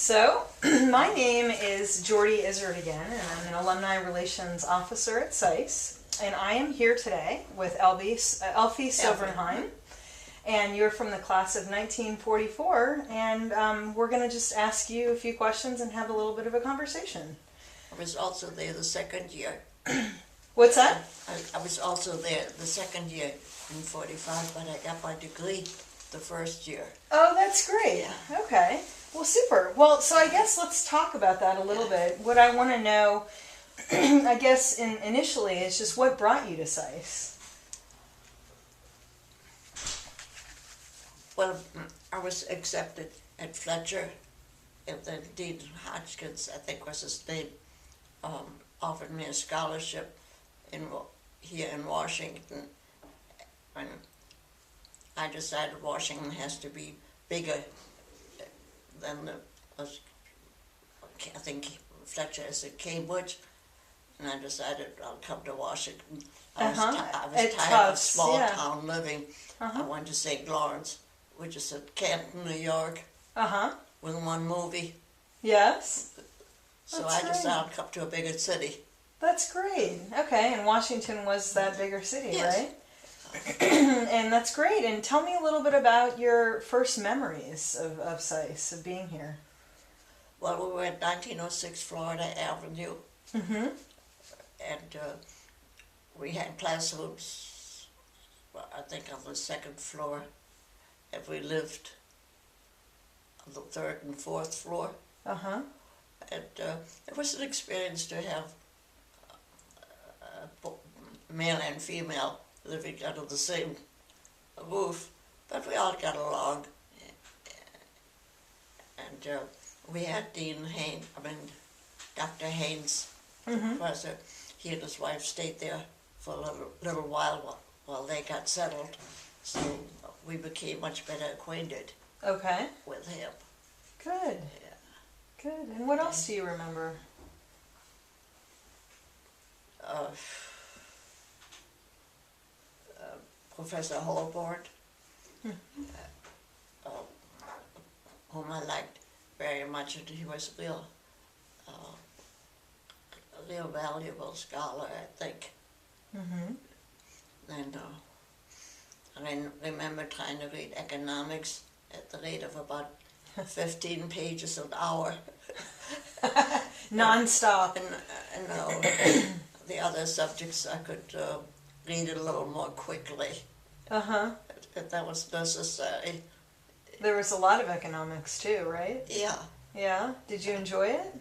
So, my name is Jordy Izzard again, and I'm an Alumni Relations Officer at SAIS. And I am here today with Elfi Sobernheim. And you're from the class of 1944, and we're going to just ask you a few questions and have a little bit of a conversation. I was also there the second year. What's that? I was also there the second year in 45, but I got my degree the first year. Oh, that's great. Yeah. Okay. Well, super. Well, so I guess let's talk about that a little bit. What I want to know, I guess, initially is just what brought you to SAIS? Well, I was accepted at Fletcher, and then Dean Hopkins, I think was his name, offered me a scholarship here in Washington. And I decided Washington has to be bigger than I think Fletcher is in Cambridge, and I decided I'll come to Washington. I was tired of small town living. I went to St. Lawrence, which is in Canton, New York, with one movie. Yes. So That's I decided I'd come to a bigger city. That's great. Okay, and Washington was that bigger city, Yes. right? And that's great. And tell me a little bit about your first memories of SAIS, of being here. Well, we were at 1906 Florida Avenue, and we had classrooms, I think on the second floor, and we lived on the third and fourth floor. And it was an experience to have male and female living under the same roof, but we all got along. And we had Dr. Haynes, the professor. He and his wife stayed there for a little while they got settled, so we became much better acquainted with him. Good. Yeah. Good. And what else do you remember? Professor Holborn, whom I liked very much, and he was a real valuable scholar, I think. And I remember trying to read economics at the rate of about 15 pages an hour. Non-stop. And the other subjects I could read a little more quickly. If that was necessary. There was a lot of economics too, right? Yeah. Yeah? Did you enjoy it?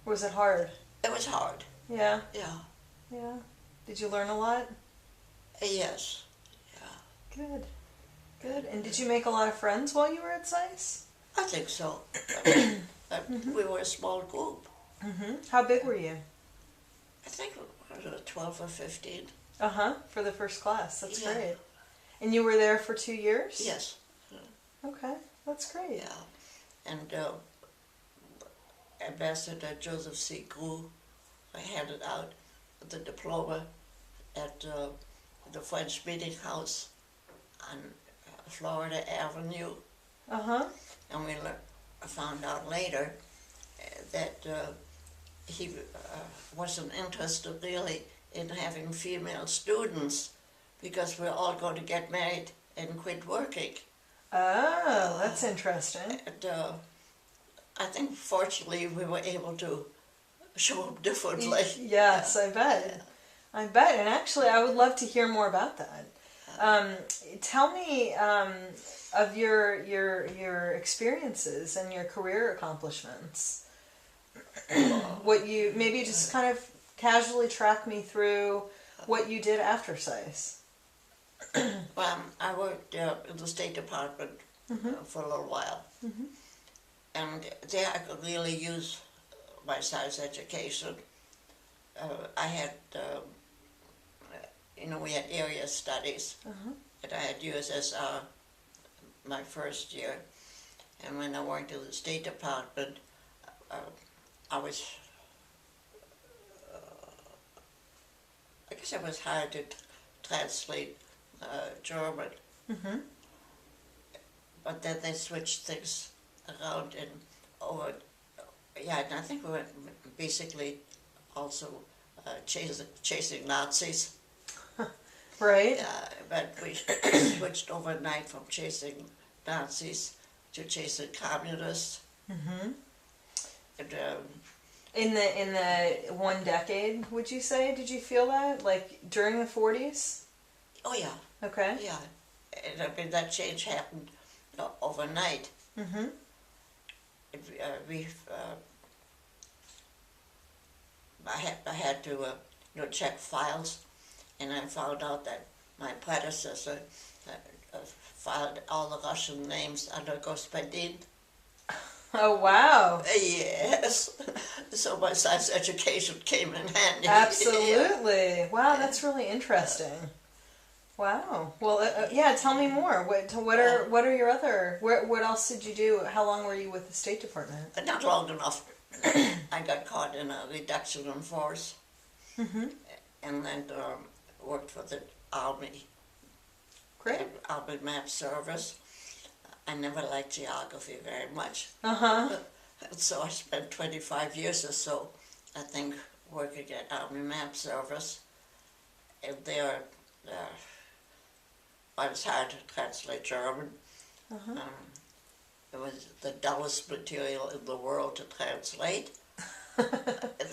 Or was it hard? It was hard. Yeah? Yeah. Yeah. Did you learn a lot? Yes. Yeah. Good. Good. And did you make a lot of friends while you were at SAIS? I think so. We were a small group. How big were you? I think we were 12 or 15. For the first class. That's Yeah. great. And you were there for 2 years? Yes. Okay. That's great. Yeah. And Ambassador Joseph C. Grew handed out the diploma at the French Meeting House on Florida Avenue. And we found out later that he wasn't interested really in having female students because we're all going to get married and quit working. Oh, that's interesting. And I think fortunately we were able to show up differently. Yes, I bet. I bet. And actually, I would love to hear more about that. Tell me of your experiences and your career accomplishments. What you maybe just kind of casually track me through what you did after SAIS. Well, I worked in the State Department for a little while, and there I could really use my SAIS education. I had, we had area studies, and I had USSR my first year, and when I worked in the State Department, I guess I was hired to translate German, but then they switched things around and over yeah, and I think we were basically also chasing Nazis. Right? But we switched overnight from chasing Nazis to chasing communists. Mm-hmm. And, In the one decade, would you say, did you feel that? Like during the 40s? oh yeah, Okay. yeah. And I mean, that change happened overnight. Mm-hmm. I had to check files, and I found out that my predecessor filed all the Russian names under Господин. Oh, wow. Yes, so my science education came in handy. Absolutely. Wow, that's really interesting. Wow. Well, yeah. Tell me more. What are your other? What else did you do? How long were you with the State Department? Not long enough. I got caught in a reduction in force, Mm-hmm. and then worked for the Army. Great. Army Map Service. I never liked geography very much. Uh-huh. So I spent 25 years or so, I think, working at Army Map Service. And there, I was hired to translate German. Uh-huh. It was the dullest material in the world to translate. And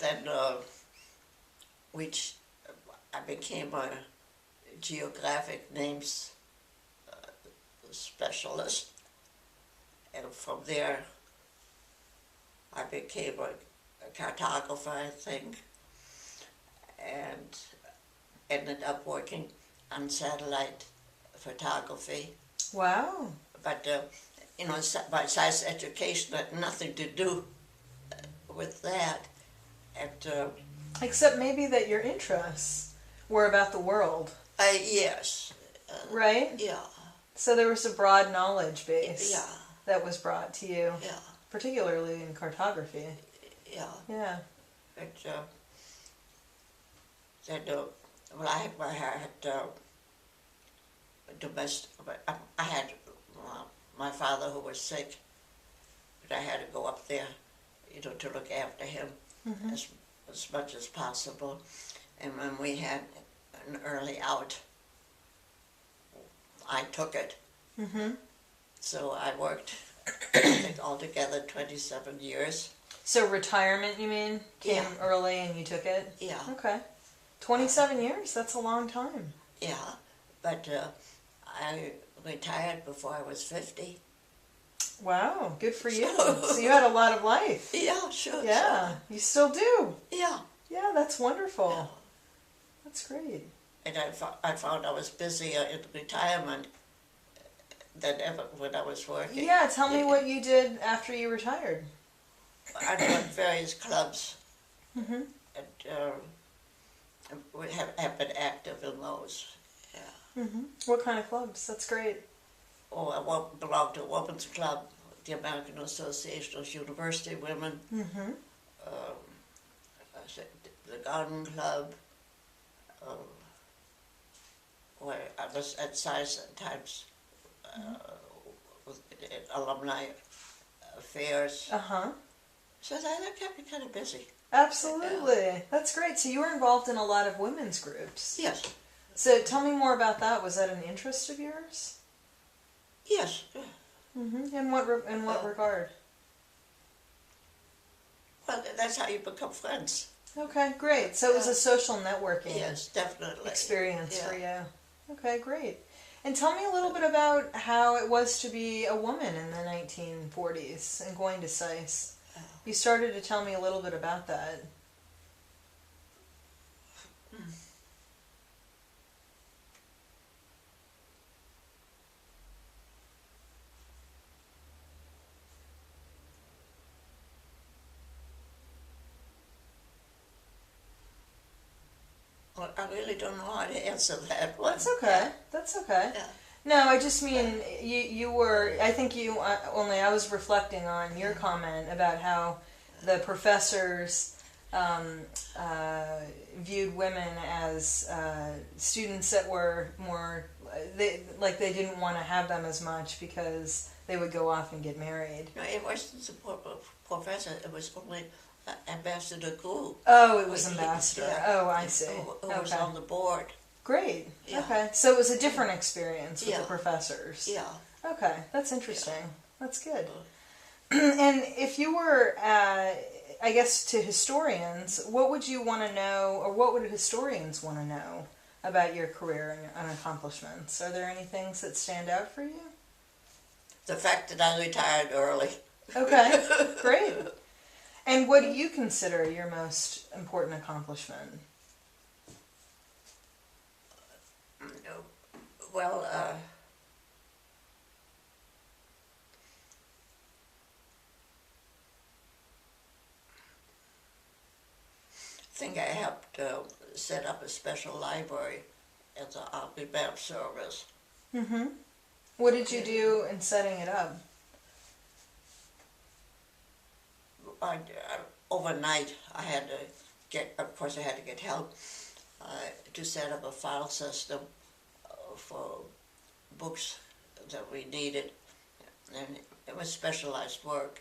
then I became a geographic names specialist. And from there, I became a cartographer, I think, and ended up working on satellite photography. Wow. But, my science education had nothing to do with that. And, Except maybe that your interests were about the world, yes. right? Yeah. So there was a broad knowledge base Yeah. that was brought to you, Yeah. particularly in cartography. Yeah. Yeah. But, I had domestic. I had my father who was sick, but I had to go up there, to look after him Mm-hmm. as much as possible. And when we had an early out, I took it. Mm-hmm. So I worked, I think, altogether 27 years. So retirement, you mean, came Yeah. early and you took it? Yeah. Okay. 27 years? That's a long time. Yeah, but I retired before I was 50. Wow, good for you. So you had a lot of life. Yeah, sure. Yeah, you still do. Yeah. Yeah, that's wonderful. Yeah. That's great. And I found I was busier in retirement than ever when I was working. Yeah, tell me what you did after you retired. I joined various clubs, Mm-hmm. and we have been active in those. Yeah. Mm-hmm. What kind of clubs? That's great. Oh, I belonged to a women's club, the American Association of University Women, Mm-hmm. the Garden Club, where I was at SAIS at times, with alumni affairs. Uh-huh. So that kept me kind of busy. Absolutely. That's great. So you were involved in a lot of women's groups. Yes. So tell me more about that. Was that an interest of yours? Yes. Mm-hmm. In what regard? Well, that's how you become friends. Okay, great. So it was a social networking Yes, definitely. experience Yeah. for you. Okay, great. And tell me a little bit about how it was to be a woman in the 1940s and going to SAIS. You started to tell me a little bit about that. Well, I really don't know how to answer that one. That's okay. That's okay. Yeah. No, I just mean you were. I think you only. I was reflecting on your comment about how the professors viewed women as students that were more. They didn't want to have them as much because they would go off and get married. No, it wasn't so professor, it was only Ambassador Gu. Oh, it was He- ambassador. Oh, I see. Who was Okay. on the board. Great. Yeah. Okay. So it was a different experience with Yeah. the professors. Yeah. Okay, that's interesting. That's good. And if you were, I guess, to historians, what would you want to know, or what would historians want to know about your career and accomplishments? Are there any things that stand out for you? The fact that I retired early. Okay, great. And what do you consider your most important accomplishment? Well, I think I helped set up a special library at the Army Map Service. Mm-hmm. What did you do in setting it up? Overnight, I had to of course I had to get help to set up a file system for books that we needed. And it was specialized work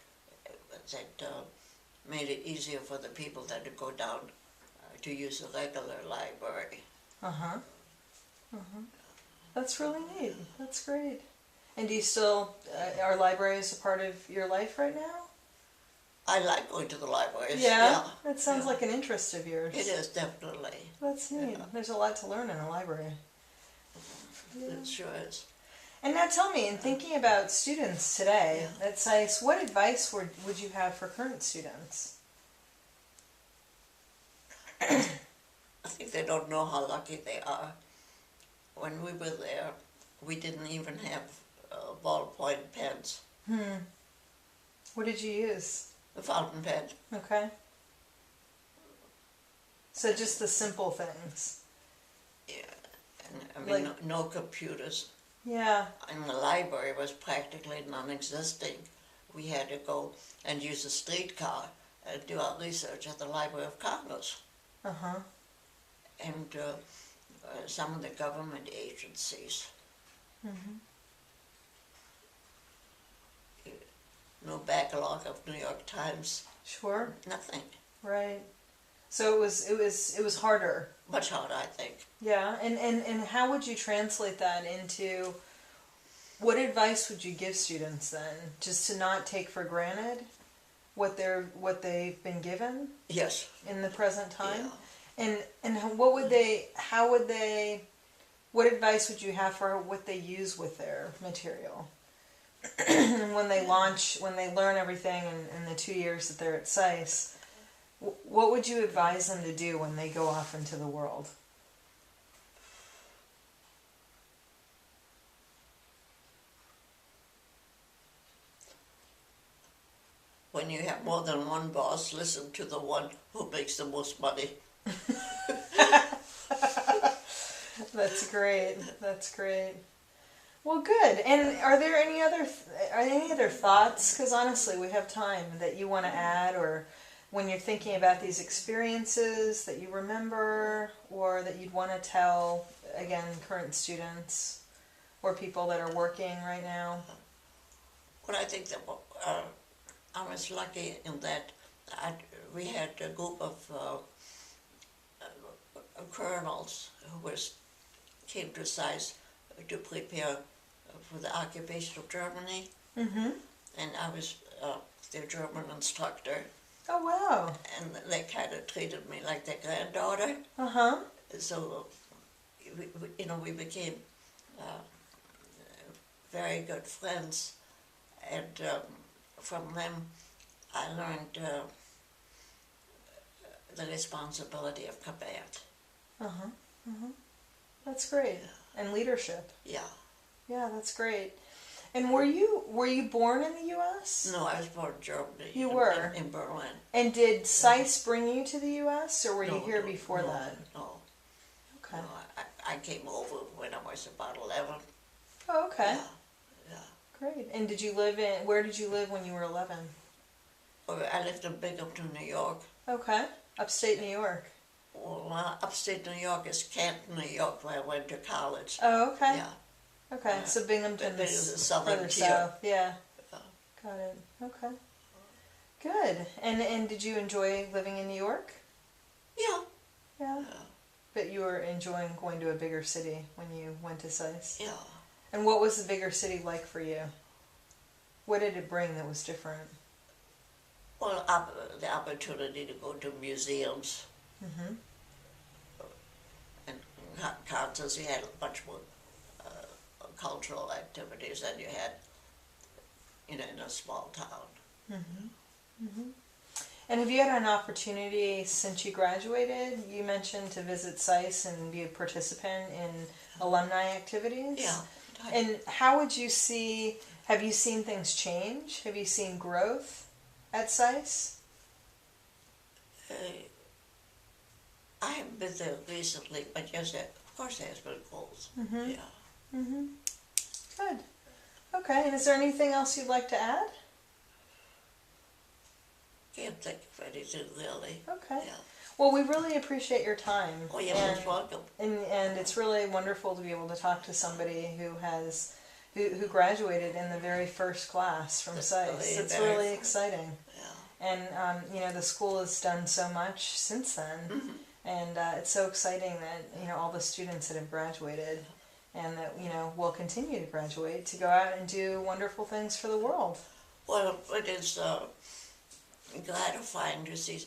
that made it easier for the people that to go down to use a regular library. Uh-huh. Uh-huh. That's really neat. That's great. And do you still, are libraries a part of your life right now? I like going to the libraries. Yeah? That sounds Yeah. like an interest of yours. It is, definitely. That's neat. Yeah. There's a lot to learn in a library. Yeah. It sure is. And now tell me, in thinking about students today at SAIS, what advice would you have for current students? I think they don't know how lucky they are. When we were there, we didn't even have ballpoint pens. What did you use? The fountain pen. Okay. So just the simple things. Yeah. And, I mean, Like- no computers. Yeah. And the library was practically non-existing. We had to go and use a streetcar and do our research at the Library of Congress. Uh-huh. And some of the government agencies. Mm-hmm. No backlog of New York Times. Sure. Nothing. Right. So it was harder. Much harder, I think. Yeah. And how would you translate that into, what advice would you give students then? Just to not take for granted what they've been given Yes. in the present time? Yeah. And what advice would you have for what they use with their material? when they learn everything in the 2 years that they're at SAIS, what would you advise them to do when they go off into the world? When you have more than one boss, listen to the one who makes the most money. That's great. That's great. Well, good. And are there any other thoughts? Because honestly, we have time that you want to add, or when you're thinking about these experiences that you remember, or that you'd want to tell again current students or people that are working right now. But I think that I was lucky in that we had a group of colonels who came to SAIS to prepare for the occupation of Germany. Mm-hmm. And I was their German instructor. Oh, wow. And they kind of treated me like their granddaughter. Uh-huh. So, we became very good friends. And from them, I learned the responsibility of command. Uh-huh. Uh-huh. That's great. And leadership. Yeah. Yeah, that's great. And were you born in the U.S.? No, I was born in Germany. You were? In Berlin. And did SAIS bring you to the U.S., or were you No, here no, before no, that? No. Okay. No, I came over when I was about 11. Oh, okay. Yeah. Great. And where did you live when you were 11? I lived in Binghamton, New York. Okay. Upstate New York. Well, upstate New York is Canton, New York, where I went to college. Oh, okay. Yeah. Okay. So Binghamton But it is was a southern further tier. south. Yeah. Yeah. Got it. Okay. Good. And did you enjoy living in New York? Yeah. Yeah. But you were enjoying going to a bigger city when you went to SAIS? Yeah. And what was the bigger city like for you? What did it bring that was different? Well, the opportunity to go to museums Mm-hmm. and concerts. You had much more cultural activities than you had, in a small town. Mm-hmm. Mm-hmm. And have you had an opportunity since you graduated? You mentioned to visit SAIS and be a participant in alumni activities. Yeah. And how would you have you seen things change? Have you seen growth at SAIS? I haven't been there recently, but yes, of course there's been goals. Mm-hmm. Yeah. Mm-hmm. Good. Okay, and is there anything else you'd like to add? Can't think of anything really. Okay. Yeah. Well, we really appreciate your time. Oh, you're most welcome. And it's really wonderful to be able to talk to somebody who graduated in the very first class from SAIS. It's really exciting. Yeah. And the school has done so much since then, Mm-hmm. and it's so exciting that all the students that have graduated, and that will continue to graduate to go out and do wonderful things for the world. Well, it is gratifying to see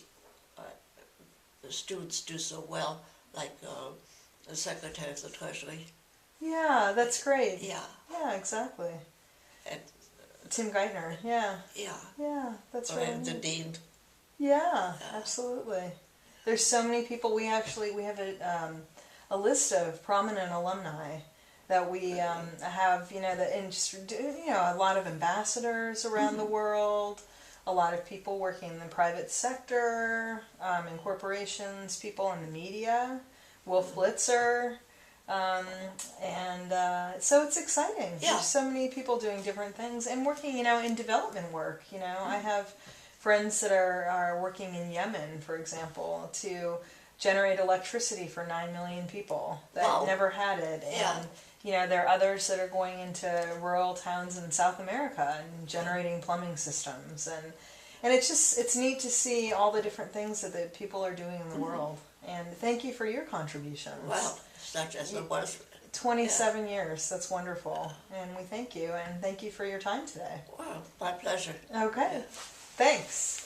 the students do so well, like the Secretary of the Treasury. Yeah, that's great. Yeah. Yeah, exactly. And Tim Geithner. Yeah. yeah. Yeah, that's Or right. the Dean. Yeah, absolutely. There's so many people. We have a list of prominent alumni that we have. A lot of ambassadors around the world. A lot of people working in the private sector, in corporations, people in the media. Wolf Blitzer. So it's exciting. Yeah. There's so many people doing different things and working, in development work. I have friends that are working in Yemen, for example, to generate electricity for 9 million people that never had it. And, there are others that are going into rural towns in South America and generating plumbing systems. And it's neat to see all the different things that the people are doing in the world. And thank you for your contributions. Well, such as it was. 27 years. That's wonderful. And we thank you. And thank you for your time today. Well, my pleasure. Okay. Thanks.